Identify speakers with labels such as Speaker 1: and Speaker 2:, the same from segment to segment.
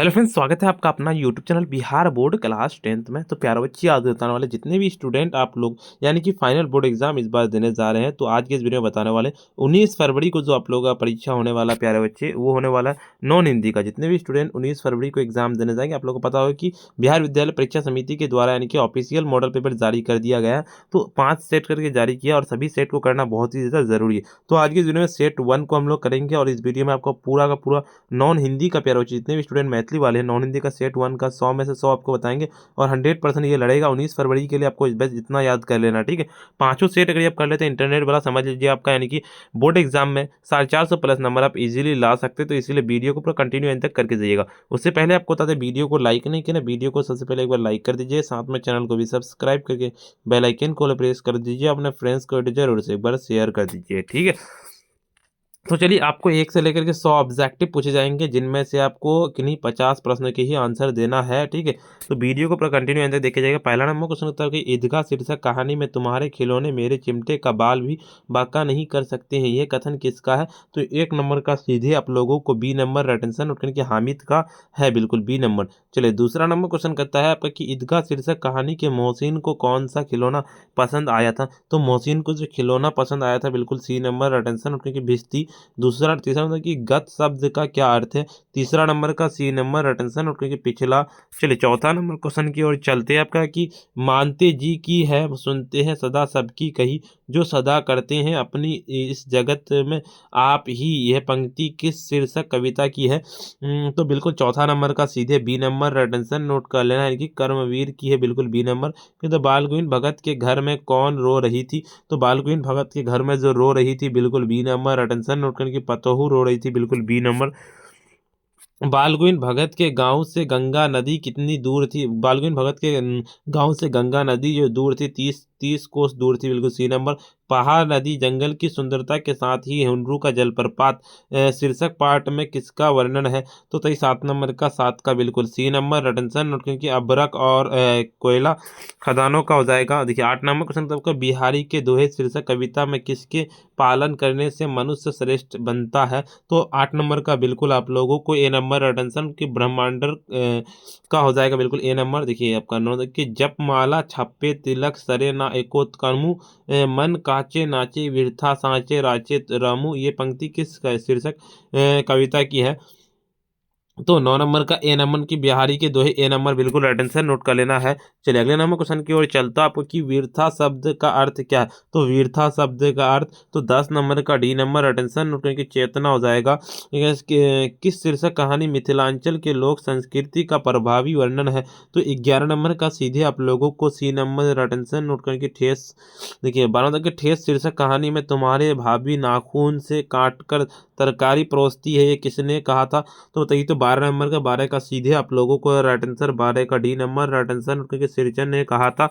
Speaker 1: Hello friends, स्वागत है आपका अपना YouTube channel Bihar board class 10th में। तो प्यारे बच्चे, आज बताने वाले जितने भी स्टूडेंट आप लोग यानी कि फाइनल बोर्ड एग्जाम इस बार देने जा रहे हैं, तो आज के इस वीडियो में बताने वाले 19 फरवरी को जो आप लोगों का परीक्षा होने वाला प्यारे बच्चे, वो होने वाला है नॉन हिंदी का। जितने भी स्टूडेंट 19 फरवरी को एग्जाम देने जाएंगे, आप लोगों को पता होगा कि बिहार विद्यालय परीक्षा समिति के द्वारा यानी कि ऑफिशियल मॉडल पेपर जारी कर दिया गया है। तो 5 सेट करके जारी किया और सभी सेट को करना बहुत ही ज़्यादा जरूरी है। तो आज के इस वीडियो में सेट 1 को हम लोग करेंगे और इस वीडियो में आपको पूरा का पूरा नॉन हिंदी का प्यारे बच्चे, जितने भी स्टूडेंट मैथिली वाले हैं, नॉन हिंदी का सेट 1 का 100 में से 100 आपको बताएंगे और 100% ये लड़ेगा 19 फरवरी के लिए। आपको बस इतना याद कर लेना, ठीक है। पांचों सेट अगर आप कर लेते हैं इंटरनेट वाला, समझ लीजिए आपका यानी कि बोर्ड एग्जाम में 450 प्लस नंबर आप इजीली ला सकते। तो इसीलिए वीडियो को पूरा कंटिन्यू एंड तक करके जाइएगा। उससे पहले आपको बता दें, वीडियो को लाइक नहीं किया ना, वीडियो को सबसे पहले एक बार लाइक कर दीजिए, साथ में चैनल को भी सब्सक्राइब करके बेल आइकन को प्रेस कर दीजिए। अपने फ्रेंड्स को जरूर से एक बार शेयर कर दीजिए, ठीक है। तो चलिए, आपको 1 से लेकर के 100 ऑब्जेक्टिव पूछे जाएंगे, जिनमें से आपको किन्हीं 50 प्रश्न के ही आंसर देना है, ठीक है। तो वीडियो को पूरा कंटिन्यू अंदर देखे जाएगा। पहला नंबर क्वेश्चन होता है कि ईदगाह शीर्षक कहानी में तुम्हारे खिलौने मेरे चिमटे का बाल भी बांका नहीं कर सकते हैं, यह कथन किसका है? तो 1 नंबर का सीधे आप लोगों को बी नंबर अटेंशन उठने की हामिद का है, बिल्कुल बी नंबर। चलिए, दूसरा नंबर क्वेश्चन करता है आपका कि ईदगाह शीर्षक कहानी के मोहसिन को कौन सा खिलौना पसंद आया था? तो मोहसिन को जो खिलौना पसंद आया था, बिल्कुल सी नंबर अटेंशन उठने की भिश्ती। तीसरा मतलब कि गत शब्द का क्या अर्थ है? तीसरा नंबर का सी नंबर अटेंशन और क्योंकि पिछला। चलिए, चौथा नंबर क्वेश्चन की ओर चलते हैं आपका कि मानते जी की है सुनते हैं सदा सबकी कही, जो सदा करते हैं अपनी इस जगत में आप ही, यह पंक्ति किस शीर्षक कविता की है? तो बिल्कुल चौथा नंबर का सीधे बी नंबर अटेंशन नोट कर लेना है कि कर्मवीर की है, बिल्कुल बी नंबर। तो बाल गोविंद भगत के घर में कौन रो रही थी? तो बाल गोविंद भगत के घर में जो रो रही थी, बिल्कुल बी नंबर अटेंशन नोट करने की पतोहू रो रही थी, बिल्कुल बी नंबर। बालगोविंद भगत के गांव से गंगा नदी कितनी दूर थी? बालगोविंद भगत के गांव से गंगा नदी जो दूर थी, 30 कोस दूर थी, बिल्कुल सी नंबर। पहाड़ नदी जंगल की सुंदरता के साथ ही हुंडरू का जलप्रपात शीर्षक पाठ में किसका वर्णन है? तो 7 नंबर का 7 का बिल्कुल सी नंबर अटेंशन नोट, क्योंकि अबरक और कोयला खदानों का हो जाएगा। देखिए, 8 नंबर क्वेश्चन आपका बिहारी के दोहे शीर्षक कविता में किसके पालन करने से मनुष्य श्रेष्ठ बनता है? तो 8 नंबर का बिल्कुल आप लोगों को ए नंबर अटेंशन की ब्रह्मांडर का हो जाएगा, बिल्कुल ए नंबर। देखिए, आपका 9 कि जप माला छप्पे तिलक सरे ना एकोत कर्मु, मन काचे नाचे विरथा सांचे राचे रामू, ये पंक्ति किस शीर्षक कविता की है? तो 9 नंबर का ए नंबर की बिहारी के दोहे, ए नंबर बिल्कुल अटेंशन नोट कर लेना है। चलिए, अगले नंबर क्वेश्चन की ओर चलता आपको कि वीरथा शब्द का अर्थ क्या है? तो वीरथा शब्द का अर्थ, तो 10 नंबर का डी नंबर अटेंशन नोट करके चेतना हो जाएगा। किस शीर्षक कहानी मिथिलांचल के लोक संस्कृति का प्रभावी वर्णन है? तो 11 नंबर का सीधे आप लोगों को सी नंबर अटेंशन नोट करके ठेस। देखिए, 12 नंबर के ठेस शीर्षक कहानी में तुम्हारे भाभी नाखून से काट कर तरकारी परोसती है, ये किसने कहा था? तो बताइए। तो 12 नंबर का 12 का सीधे आप लोगों को राइट आंसर 12 का डी नंबर राइट आंसर, क्योंकि सिरचन ने कहा था।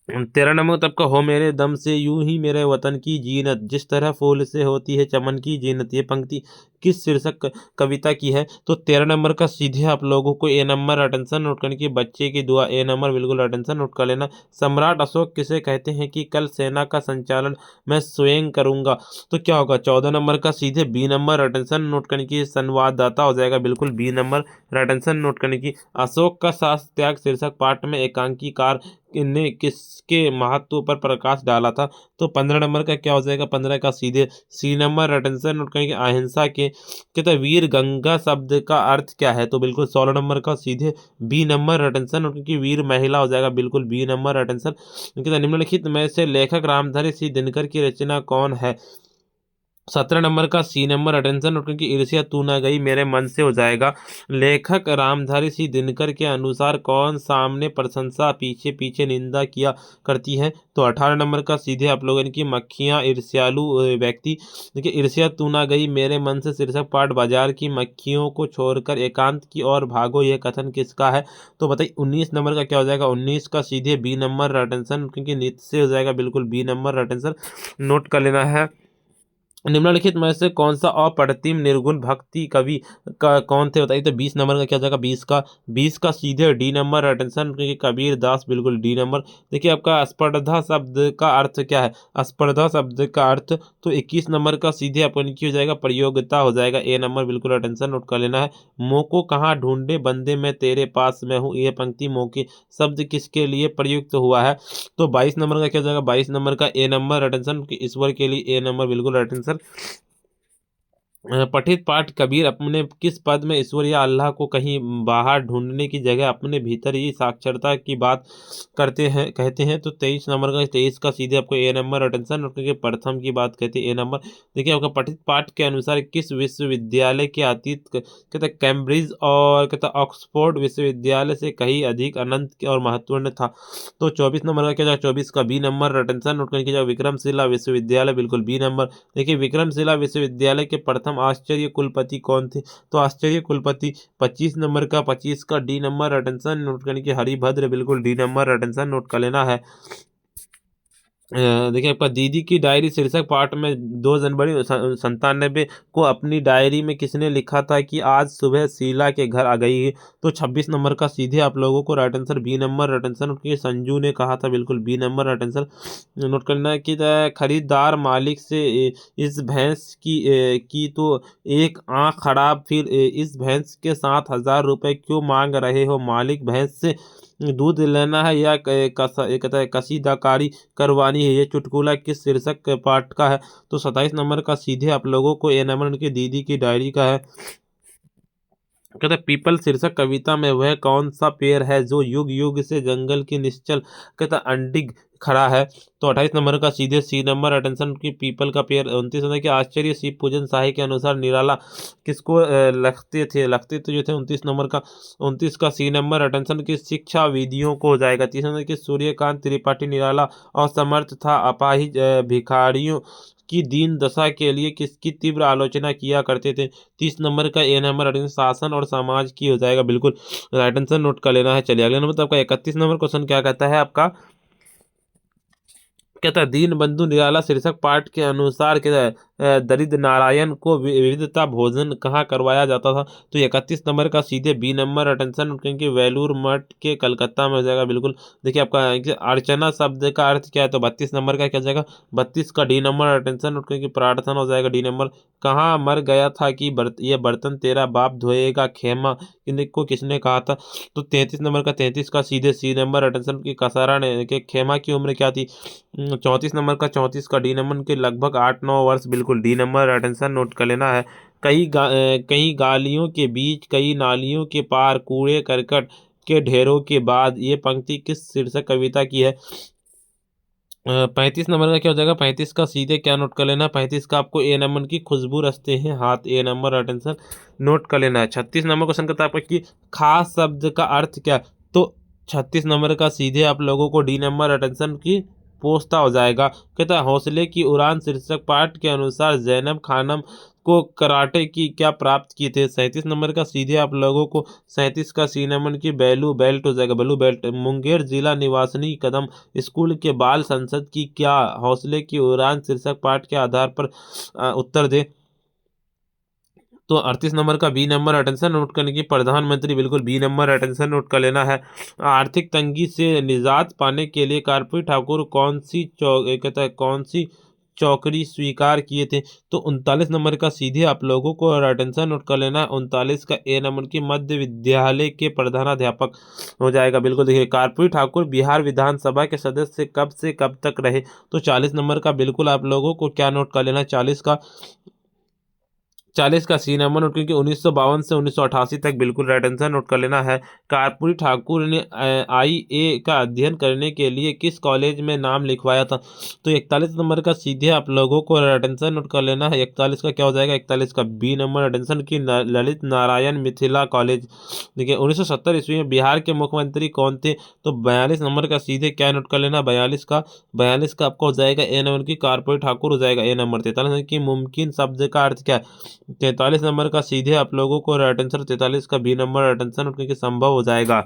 Speaker 1: 13 नंबर तब का हो मेरे दम से यूं ही मेरे वतन की जीनत, जिस तरह फूल से होती है चमन की जीनत, ये पंक्ति किस शीर्षक कविता की है? तो 13 नंबर का सीधे आप लोगों को ए नंबर अटेंशन नोट करने की बच्चे की दुआ, ए नंबर बिल्कुल अटेंशन नोट कर लेना। सम्राट अशोक किसे कहते हैं कि कल सेना का संचालन मैं स्वयं करूंगा? तो क्या होगा? 14 नंबर का सीधे बी नंबर अटेंशन नोट करने की संवाददाता हो जाएगा, बिल्कुल बी नंबर अटेंशन नोट करने की। अशोक का शास्त्र त्याग शीर्षक पाठ में एकांकीकार ने किसके महत्व पर प्रकाश डाला था? तो 15 नंबर का क्या हो जाएगा? 15 का सीधे सी नंबर अटेंशन नोट करेंगे अहिंसा के। कहते वीर गंगा शब्द का अर्थ क्या है? तो बिल्कुल 16 नंबर का सीधे बी नंबर अटेंशन नोट, क्योंकि वीर महिला हो जाएगा, बिल्कुल बी नंबर अटेंशन। कहते निम्नलिखित में से लेखक रामधारी सिंह दिनकर की रचना कौन है? 17 नंबर का सी नंबर अटेंशन नोट, क्योंकि ईर्ष्या तू ना गई मेरे मन से हो जाएगा। लेखक रामधारी सिंह दिनकर के अनुसार कौन सामने प्रशंसा पीछे पीछे निंदा किया करती है? तो 18 नंबर का सीधे आप लोगों की मक्खियां ईर्ष्यालु व्यक्ति। देखिए, ईर्ष्या तू ना गई मेरे मन से शीर्षक पाठ बाजार की मक्खियों को छोड़कर एकांत की ओर भागो, यह कथन किसका है? तो बताइए, 19 नंबर का क्या हो जाएगा? 19 का सीधे बी नंबर अटेंशन, क्योंकि नित्य से हो जाएगा, बिल्कुल बी नंबर अटेंशन नोट कर लेना है। निम्नलिखित में से कौन सा अप्रतिम निर्गुण भक्ति कवि का कौन थे बताइए। तो 20 नंबर का क्या हो जाएगा, 20 का सीधे डी नंबर। अटेंशन, क्योंकि कबीर दास बिल्कुल डी नंबर। देखिए आपका स्पर्धा शब्द का अर्थ क्या है, स्पर्धा शब्द का अर्थ तो 21 नंबर का सीधे अपन की हो जाएगा प्रयोगिता हो जाएगा, ए नंबर बिल्कुल। अटेंशन नोट कर लेना है। मोको कहाँ ढूंढे बंदे मैं तेरे पास में हूँ, ये पंक्ति मोके शब्द किसके लिए प्रयुक्त हुआ है। तो 22 नंबर का क्या हो जाएगा, 22 नंबर का ए नंबर। अटेंशन, ईश्वर के लिए ए नंबर बिल्कुल। अटेंशन, पठित पाठ कबीर अपने किस पद में ईश्वर या अल्लाह को कहीं बाहर ढूंढने की जगह अपने भीतर ही साक्षरता की बात करते हैं कहते हैं। तो 23 नंबर का, 23 का सीधे आपको ए नंबर। अटेंशन, क्योंकि प्रथम की बात कहते हैं, ए नंबर। देखिए आपका पठित पाठ के अनुसार किस विश्वविद्यालय के अतीत कहते हैं कैम्ब्रिज और कहता ऑक्सफोर्ड विश्वविद्यालय से कहीं अधिक अनंत और महत्वपूर्ण था। तो 24 नंबर का क्या जाएगा, 24 का बी नंबर। अटेंशन नोट करके जाओ, विक्रमशिला विश्वविद्यालय बिल्कुल बी नंबर। देखिए विक्रमशिला विश्वविद्यालय के प्रथम आश्चर्य कुलपति कौन थे, तो आश्चर्य कुलपति 25 नंबर का, 25 का डी नंबर। अटेंशन नोट करने की हरिभद्र बिल्कुल डी नंबर। अटेंशन नोट कर लेना है। देखिए आपका दीदी की डायरी शीर्षक पाठ में 2 जनवरी 97 को अपनी डायरी में किसने लिखा था कि आज सुबह शीला के घर आ गई है। तो 26 नंबर का सीधे आप लोगों को right answer B number. Right answer क्योंकि संजू ने कहा था बिल्कुल B number. Right answer note करना है कि खरीदार मालिक से इस भैंस की तो एक आंख खराब, फिर इस भैंस के 7,000 रुपये क्यों मांग रहे हो। मालिक भैंस से दूध लेना है या कहता है कसीदाकारी करवानी है। ये चुटकुला किस शीर्षक के पाठ का है, तो 27 नंबर का सीधे आप लोगों को ए नंबर उनकी दीदी की डायरी का है। कहते हैं पीपल शीर्षक कविता में वह कौन सा पेड़ है जो युग युग से जंगल की निश्चल कहता अनडिग खड़ा है। तो 28 नंबर का सीधे सी नंबर। अटेंशन की पीपल का पेड़। 29 नंबर के आश्चर्य शिव पूजन शाही के अनुसार निराला किसको लगते तो जो थे 29 नंबर का। 29 का सी नंबर। अटेंशन की शिक्षा विधियों को हो जाएगा। 30 नंबर की सूर्यकांत त्रिपाठी निराला असमर्थ था, अपाहिज भिखारियों की दीन दशा के लिए किसकी तीव्र आलोचना किया करते थे। 30 नंबर का ए नंबर। अटेंशन शासन और समाज की हो जाएगा बिल्कुल। राइट आंसर नोट कर लेना है। चलिए अगले नंबर तो आपका 31 नंबर क्वेश्चन क्या कहता है आपका, कहता है दीन बंधु निराला शीर्षक पाठ के अनुसार कहता है दरिद्र नारायण को विविधता भोजन कहाँ करवाया जाता था। तो 31 नंबर का सीधे बी नंबर। अटेंशन क्योंकि वेलूर मठ के कलकत्ता में हो जाएगा बिल्कुल। देखिए आपका अर्चना शब्द का अर्थ क्या है, तो 32 नंबर का क्या हो जाएगा, 32 का डी नंबर। अटेंशन क्योंकि प्रार्थना हो जाएगा डी नंबर। कहाँ मर गया था कि ये बर्तन तेरा बाप धोएगा खेमा को किसने कहा था। तो 33 नंबर का, 33 का सीधे सी नंबर। अटेंशन की कसारा ने के खेमा की उम्र क्या थी। 34 नंबर का, 34 का डी नंबर के लगभग 8-9 वर्ष बिल्कुल डी नंबर। अटेंशन नोट कर लेना है। कई गालियों के बीच कई नालियों के पार कूड़े करकट के ढेरों के बाद, ये पंक्ति किस शीर्षक कविता की है। 35 नंबर का क्या हो जाएगा, 35 का सीधे क्या नोट कर लेना है, 35 का आपको ए नंबर की खुशबू रचते हैं हाथ, ए नंबर। अटेंशन नोट कर लेना है। 36 नंबर क्वेश्चन करता है आपका कि खास शब्द का अर्थ क्या, तो 36 नंबर का सीधे आप लोगों को डी नंबर। अटेंशन की पोस्ता हो जाएगा। कहता है हौसले की उड़ान शीर्षक पाठ के अनुसार जैनब खानम को कराटे की क्या प्राप्त किए थे। 37 नंबर का सीधे आप लोगों को 37 का सी नंबर की बैलू बेल्ट हो जाएगा, ब्लू बेल्ट। मुंगेर जिला निवासिनी कदम स्कूल के बाल संसद की क्या हौसले की उड़ान शीर्षक पाठ के आधार पर उत्तर दे। तो 38 नंबर का बी नंबर। अटेंशन नोट करने की प्रधानमंत्री बिल्कुल बी नंबर। अटेंशन नोट कर लेना है। आर्थिक तंगी से निजात पाने के लिए कर्पूरी ठाकुर कहता है कौन सी चौकड़ी स्वीकार किए थे। तो 39 नंबर का सीधे आप लोगों को अटेंशन नोट कर लेना है। 39 का ए नंबर की मध्य विद्यालय के प्रधानाध्यापक हो जाएगा बिल्कुल। देखिए कर्पूरी ठाकुर बिहार विधानसभा के सदस्य कब से कब तक रहे। तो 40 नंबर का बिल्कुल आप लोगों को क्या नोट कर लेना है, 40 का सी नंबर नोट क्योंकि 1952 से 1988 तक बिल्कुल राइट आंसर नोट कर लेना है। कर्पूरी ठाकुर ने IA का अध्ययन करने के लिए किस कॉलेज में नाम लिखवाया था। तो 41 नंबर का सीधे आप लोगों को राइट आंसर नोट कर लेना है। 41 का क्या हो जाएगा, 41 का बी नंबर। अटेंशन की ललित नारायण मिथिला कॉलेज। देखिए 1970 ईस्वी में बिहार के मुख्यमंत्री कौन थे। तो 42 नंबर का सीधे क्या नोट कर लेना, 42 का आपको हो जाएगा ए नंबर की कर्पूरी ठाकुर हो जाएगा ए नंबर। 43 की मुमकिन शब्द का अर्थ क्या है। 43 नंबर का सीधे आप लोगों को राइट आंसर 43 का बी नंबर। अटेंशन क्योंकि संभव हो जाएगा।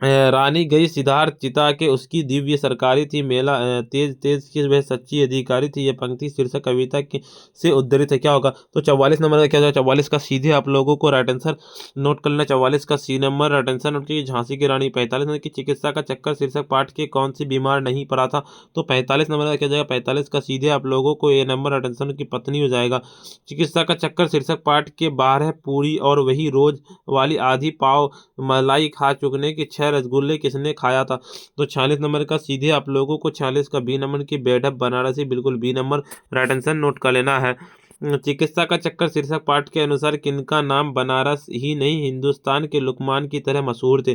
Speaker 1: रानी गई सिद्धार्थ चिता के उसकी दिव्य सरकारी थी मेला तेज तेज की वह सच्ची अधिकारी थी। ये पंक्ति शीर्षक कविता के से उद्धृत है। क्या होगा? तो 44 नंबर का क्या होगा? 44 का सीधे आप लोगों को राइट आंसर नोट कर लेना। 44 का C number right answer note कीजिए, झांसी की रानी। 45 नंबर की चिकित्सा का चक्कर शीर्षक पाठ के कौन सी बीमार नहीं पड़ा था? तो 45 नंबर का क्या जाएगा? 45 का सीधे आप लोगों को ए नंबर राइट आंसर की पत्नी हो जाएगा। चिकित्सा का चक्कर शीर्षक पाठ के 12 पूरी और वही रोज वाली आधी पाव मलाई खा चुकने की 6 रसगुल्ले किसने खाया था? तो 46 नंबर का सीधे आप लोगों को 46 का बी नंबर की बेढप बनारसी, बिल्कुल B number right answer note कर लेना है। चिकित्सा का चक्कर शीर्षक पाठ के अनुसार किनका नाम बनारस ही नहीं हिंदुस्तान के लुकमान की तरह मशहूर थे?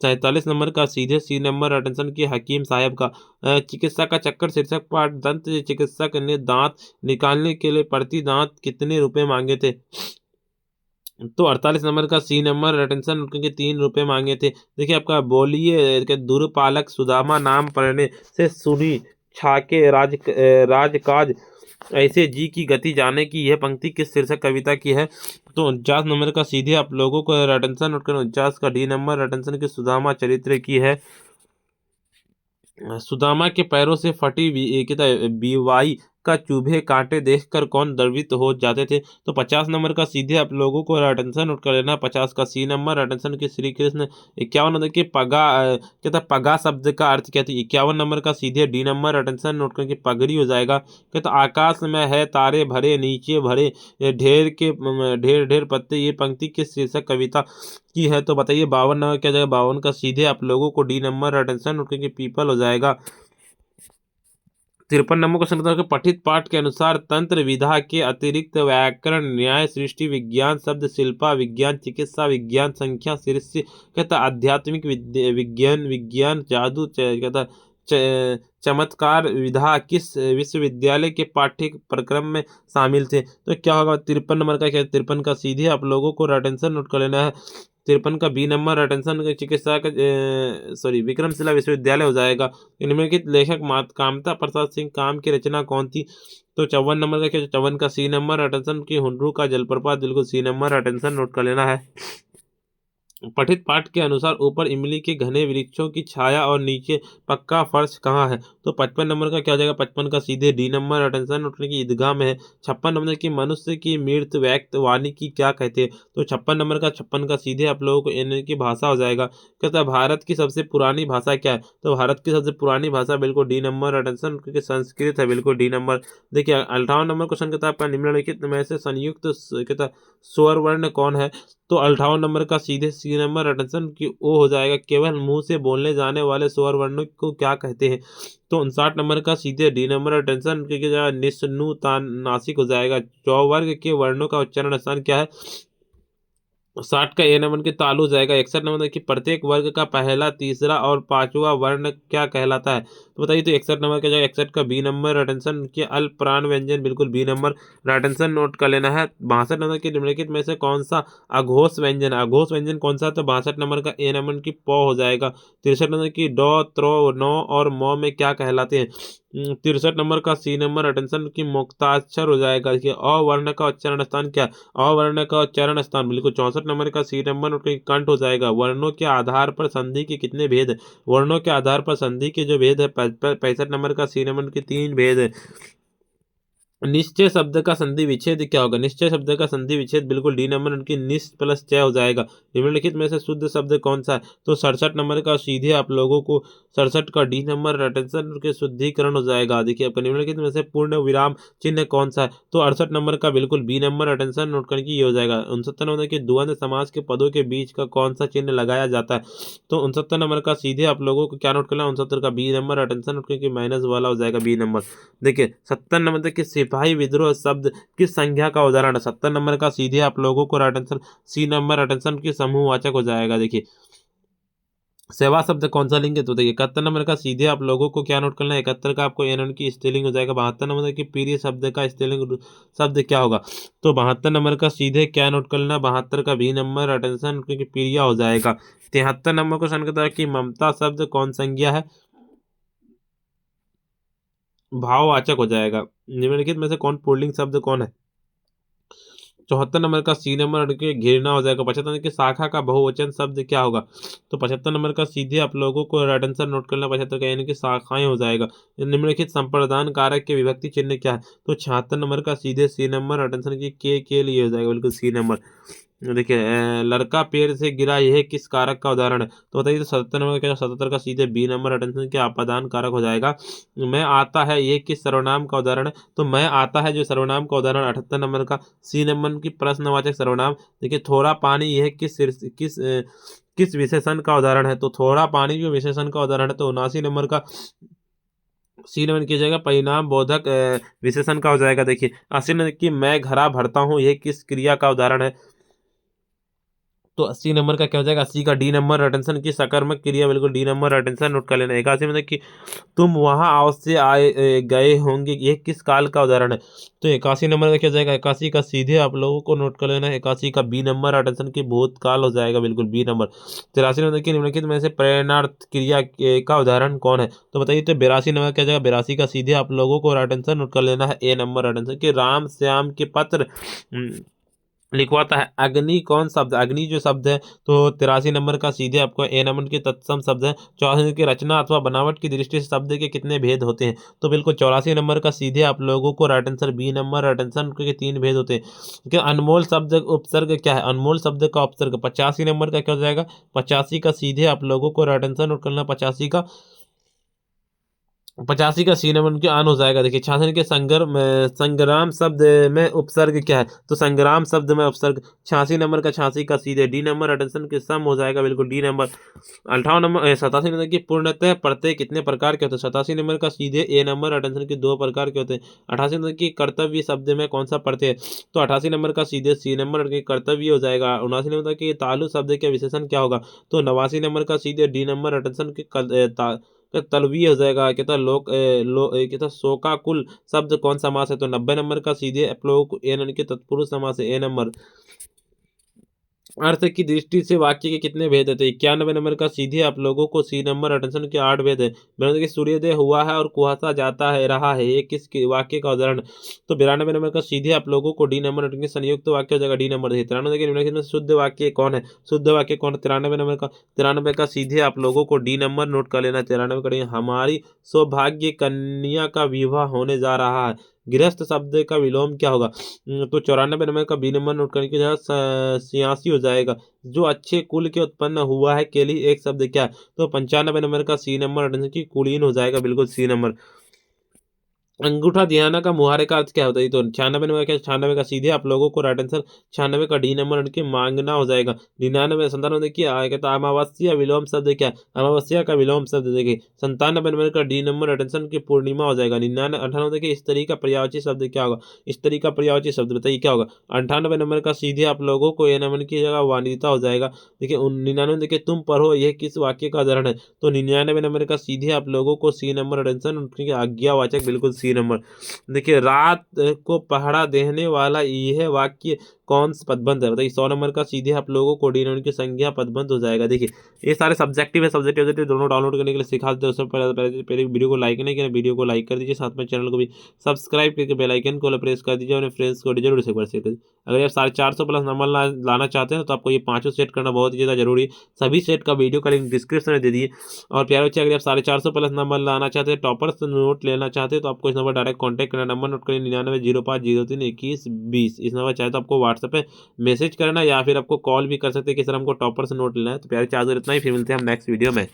Speaker 1: 47 नंबर का सीधे सी नंबर राइट आंसर की हकीम साहब का। चिकित्सा का चक्कर शीर्षक पाठ दंत चिकित्सक ने दांत निकालने के लिए प्रति दांत कितने रुपए मांगे थे? तो 48 नंबर का सी नंबर रिटेंशन के 3 रुपए मांगे थे। देखिए आपका बोलिए कि दुर्पालक सुदामा नाम पढ़ने से सुनी छाके राजकाज ऐसे जी की गति जाने की यह पंक्ति किस शीर्षक कविता की है? तो 49 नंबर का सीधे आप लोगों को रिटेंशन नोट करना। 49 का डी नंबर रिटेंशन की सुदामा चरित्र की है। सुदामा के पैरों से फटी बीवाई का चूभे कांटे देखकर कौन द्रवित हो जाते थे? तो 50 नंबर का सीधे आप लोगों को अटेंशन नोट कर लेना। 50 का सी नंबर अटेंशन की श्री कृष्ण। 51 नंबर की कहता पगा शब्द का अर्थ क्या थी? 51 नंबर का सीधे डी नंबर अटेंशन नोट करके पगड़ी हो जाएगा। कहता आकाश में है तारे भरे नीचे भरे ढेर ढेर पत्ते, ये पंक्ति किस शीर्षक कविता की है? तो बताइए 52 नंबर क्या जाएगा? 52 का सीधे आप लोगों को डी नंबर अटेंशन नोट करके पीपल हो जाएगा। 53 नंबर क्वेश्चन बताओ कि पठित पाठ के अनुसार तंत्र विधा के अतिरिक्त व्याकरण, न्याय, सृष्टि विज्ञान, शब्द शिल्पा विज्ञान, चिकित्सा विज्ञान, संख्या शीर्ष कहता आध्यात्मिक विज्ञान विज्ञान जादू कहता चमत्कार विधा किस विश्वविद्यालय के पाठ्यक्रम में शामिल थे? तो क्या होगा? 53 नंबर का क्या? 53 का सीधे आप लोगों को अटेंशन नोट कर लेना है। 53 का बी नंबर अटेंशन चिकित्सा का सॉरी विक्रमशिला विश्वविद्यालय हो जाएगा। निम्नलिखित लेखक कामता प्रसाद सिंह काम की रचना कौन थी? तो 54 नंबर का क्या? 54 का सी नंबर अटेंशन की हुंड्रू का जलप्रपात, बिल्कुल सी नंबर अटेंशन नोट कर लेना है। पठित पाठ के अनुसार ऊपर इमली के घने वृक्षों की छाया और नीचे पक्का फर्श कहाँ है? तो 55 नंबर का क्या हो जाएगा? 55 का सीधे डी नंबर अटेंशन उठने की ईदगाह में है। 56 नंबर की मनुष्य की मृत व्यक्त वाणी की क्या कहते हैं? तो 56 नंबर का 56 का सीधे आप लोगों को एन की भाषा हो जाएगा। कहता है भारत की सबसे पुरानी भाषा क्या है? तो भारत की सबसे पुरानी भाषा बिल्कुल डी नंबर अटेंशन क्योंकि संस्कृत है, बिल्कुल डी नंबर। देखिए 58 नंबर क्वेश्चन कहता है आपका निम्नलिखित में से संयुक्त कहता स्वर वर्ण कौन है? तो 58 नंबर का सीधे सी नंबर अटेंशन की ओ हो जाएगा। केवल मुंह से बोलने जाने वाले स्वर वर्णों को क्या कहते हैं? तो 59 नंबर का सीधे डी नंबर अटेंशन की जगह निस्नुतानासिक हो जाएगा। चौवर्ग के वर्णों का उच्चारण स्थान क्या है? 60 का ए नंबर के तालु हो जाएगा। 61 नंबर की प्रत्येक वर्ग का पहला तीसरा और पांचवा वर्ण क्या कहलाता है? तो बताइए। तो 61 नंबर का जाएगा 61 का बी नंबर अटेंशन के अल्प प्राण व्यंजन, बिल्कुल बी नंबर अटेंशन नोट कर लेना है। 62 नंबर के निम्नलिखित में से कौन सा अघोष व्यंजन? अघोष व्यंजन कौन सा? तो 62 नंबर का ए नंबर की पौ हो जाएगा। 63 नंबर की डॉ त्रो नौ और मौ में क्या कहलाते हैं? 63 नंबर का सी नंबर अटेंशन की मुक्ताक्षर हो जाएगा। देखिए अवर्ण का उच्चारण स्थान क्या? अवर्ण का उच्चारण स्थान बिल्कुल 64 नंबर का सी नंबर कंठ हो जाएगा। वर्णों के आधार पर संधि के कितने भेद है? वर्णों के आधार पर संधि के जो भेद है 65 नंबर का सी नंबर के 3 भेद है। निश्चय शब्द का संधि विच्छेद क्या होगा? निश्चय शब्द का संधि विच्छेद बिल्कुल डी नंबर उनकी निश्च प्लस चय हो जाएगा। निम्नलिखित में से शुद्ध शब्द कौन सा है? तो 67 नंबर का सीधे आप लोगों को 67 का डी नंबर अटेंशन के शुद्धिकरण हो जाएगा। देखिए आपका निम्नलिखित में से पूर्ण विराम चिन्ह कौन सा है? तो 68 नंबर का बिल्कुल बी नंबर अटेंशन नोट करके ये हो जाएगा। 69 नंबर के द्वंद्व समास के पदों के बीच का कौन सा चिन्ह लगाया जाता है? तो 69 नंबर का सीधे आप लोगों को क्या नोट करना है? 69 का बी नंबर अटेंशन नोट करके माइनस वाला हो जाएगा बी नंबर। देखिए 70 नंबर के सिपाही विद्रोह शब्द किस संज्ञा का उदाहरण है? 70 नंबर का सीधे आप लोगों को अटेंशन सी नंबर अटेंशन की समूहवाचक हो जाएगा। देखिए सेवा शब्द कौन सा लेंगे? तो देखिए 71 नंबर का सीधे आप लोगों को क्या नोट करना है? 71 का आपको एन की स्पेलिंग हो जाएगा। 72 नंबर की प्रिय शब्द का स्पेलिंग शब्द क्या होगा? तो 72 नंबर का सीधे क्या नोट कर लेना? 72 का भी नंबर अटेंशन क्योंकि प्रिया हो जाएगा। 73 नंबर क्वेश्चन कहता है कि ममता शब्द कौन संज्ञा है? भाववाचक हो जाएगा। निम्नलिखित में से कौन पुल्लिंग शब्द कौन है? 74 नंबर का सी नंबर के घेरना हो जाएगा। 75 नंबर की शाखा का बहुवचन शब्द क्या होगा? तो 75 नंबर का सीधे आप लोगों को राइट आंसर नोट करना 75 का, यानी कि शाखाएं हो जाएगा। निम्नलिखित संप्रदान कारक के विभक्ति चिन्ह क्या है? तो 76 नंबर का सीधे सी नंबर राइट आंसर की के लिए हो जाएगा, बिल्कुल सी नंबर। देखिए लड़का पेड़ से गिरा, यह किस कारक का उदाहरण है? तो बताइए, तो 77 नंबर क्या, 77 का सीधे बी नंबर अटेंशन के अपादान कारक हो जाएगा। मैं आता है, ये किस सर्वनाम का उदाहरण है? तो मैं आता है जो सर्वनाम का उदाहरण 78 नंबर का सी नंबर की प्रश्नवाचक सर्वनाम। देखिए थोड़ा पानी, यह किस विशेषण का उदाहरण है? तो थोड़ा पानी जो विशेषण का उदाहरण है, तो 79 नंबर का सी नंबर किया जाएगा परिणाम बोधक विशेषण का हो जाएगा। देखिए 80 नंबर की मैं घड़ा भरता हूँ, यह किस क्रिया का उदाहरण है? तो 80 नंबर का क्या हो जाएगा? 80 का डी नंबर अटेंशन की सकर्मक क्रिया, बिल्कुल डी नंबर अटेंशन नोट कर लेना। 81 में कि तुम वहां अवश्य आए गए होंगे, ये किस काल का उदाहरण है? तो 81 नंबर का क्या हो जाएगा? 81 का सीधे आप लोगों को नोट कर लेना है। 81 का बी नंबर अटेंशन की भूतकाल हो जाएगा, बिल्कुल बी नंबर। 83 नंबर की निम्नलिखित में से प्रेरणार्थ क्रिया का उदाहरण कौन है? तो बताइए, तो 82 नंबर क्या हो जाएगा? 82 का सीधे आप लोगों को अटेंशन नोट कर लेना है ए नंबर अटेंशन की राम श्याम के पत्र लिखवाता है। अग्नि कौन शब्द? अग्नि जो शब्द है, तो 83 नंबर का सीधे आपको ए नंबर के तत्सम शब्द है। 84 की रचना अथवा बनावट की दृष्टि से शब्द के कितने भेद होते हैं? तो बिल्कुल 84 नंबर का सीधे आप लोगों को right answer B number right answer के 3 भेद होते हैं। कि अनमोल शब्द उपसर्ग क्या है? अनमोल शब्द का उपसर्ग 85 नंबर का क्या हो जाएगा? 85 का सीधे आप लोगों को राइट आंसर नोट करना। 85 का सी नंबर के आन हो जाएगा। देखिए 86 के संग्राम शब्द में उपसर्ग क्या है? तो संग्राम शब्द में उपसर्ग 86 नंबर का 86 का सीधे डी नंबर अटेंशन के सम हो जाएगा, बिल्कुल डी नंबर। 58 नंबर 87 नंबर की पूर्णतः प्रत्यय कितने प्रकार के होते हैं? 87 नंबर का सीधे ए नंबर अटेंशन के 2 प्रकार के होते हैं। 88 नंबर की कर्तव्य शब्द में कौन सा प्रत्यय है? तो 88 नंबर का सीधे सी नंबर के कर्तव्य हो जाएगा। 79 नंबर की तालु शब्द के विशेषण क्या होगा? तो 89 नंबर का सीधे डी नंबर अटेंशन के तलवी हो जाएगा। कहता कहता शोकाकुल शब्द कौन समास है? तो 90 नंबर का सीधे आप लोगों को ए के तत्पुरुष समास है, ए नंबर। अर्थ की दृष्टि से वाक्य के कितने भेद है? तो 91 नंबर का सीधे आप लोगों को सी नंबर अटेंशन के 8 भेद है। कि सूर्योदय हुआ है और कुहासा जाता है रहा है, ये किस वाक्य का उदाहरण? तो 92 नंबर का सीधे आप लोगों को डी नंबर के संयुक्त वाक्य हो जाएगा, डी नंबर। 93 के निम्नलिखित में शुद्ध वाक्य कौन है? शुद्ध वाक्य कौन? 93 नंबर का 93 का सीधे आप लोगों को डी नंबर नोट कर लेना। 93 करेंगे हमारी सौभाग्य कन्या का विवाह होने जा रहा है। गृहस्थ शब्द का विलोम क्या होगा? तो 94 नंबर का बी नंबर नोट करने की जगह 86 हो जाएगा। जो अच्छे कुल के उत्पन्न हुआ है के लिए एक शब्द क्या है? तो 95 नंबर का सी नंबर की कुलीन हो जाएगा, बिल्कुल सी नंबर। अंगूठा दिहाना का मुहावरे का अर्थ क्या होता है? तो 96 नंबर क्या? 96 का सीधे आप लोगों को राइट आंसर 96 का डी नंबर के मांगना हो जाएगा। 99 97 देखिए कहता अमावस्या विलोम शब्द क्या है? अमावस्या का विलोम शब्द देखिए 97 नंबर का डी नंबर अटेंशन की पूर्णिमा हो जाएगा। 99 98 देखिए स्त्री का पर्यायवाची शब्द क्या होगा? स्त्री का पर्यायवाची शब्द बताइए क्या होगा? 98 नंबर का सीधे आप लोगों को ए नंबर की जगह वानिता हो जाएगा। देखिए 99 देखिए तुम पढ़ो, यह किस वाक्य का उदाहरण है? तो 99 नंबर का सीधे आप लोगों को सी नंबर अटेंशन उनकी आज्ञावाचक, बिल्कुल सी नंबर। देखिए रात को पहरा देने वाला यह वाक्य कौन सा पदबंध है? बताइए 100 नंबर का सीधे आप लोगों को डी की संज्ञा पदबंध हो जाएगा। देखिए ये सारे सब्जेक्टिव है, सब्जेक्टिव दोनों डाउनलोड करने के लिए सिखा देते हैं। उससे पहले वीडियो को लाइक नहीं किया, वीडियो को लाइक कर दीजिए, साथ में चैनल को भी सब्सक्राइब करके बेल आइकन को प्रेस कर दीजिए और फ्रेंड्स को जरूर से शेयर कर दीजिए। अगर आप 450 प्लस नंबर लाना चाहते हैं तो आपको ये पांचों सेट करना बहुत ही ज़्यादा जरूरी है। सभी सेट का वीडियो का लिंक डिस्क्रिप्शन में दे दिए। और प्यारे बच्चे, अगर आप 450 प्लस नंबर लाना चाहते हैं, टॉपर्स नोट लेना चाहते हैं, तो आपको इस नंबर डायरेक्ट कॉन्टैक्ट करना। नंबर नोट करिए 9905032120। इस नंबर चाहे तो आपको व्हाट्सएप पे मैसेज करना या फिर आपको कॉल भी कर सकते हैं कि सर हमको टॉपर से नोट लेना है। तो प्यारे चार्जर इतना ही, फिर मिलते हैं हम नेक्स्ट वीडियो में।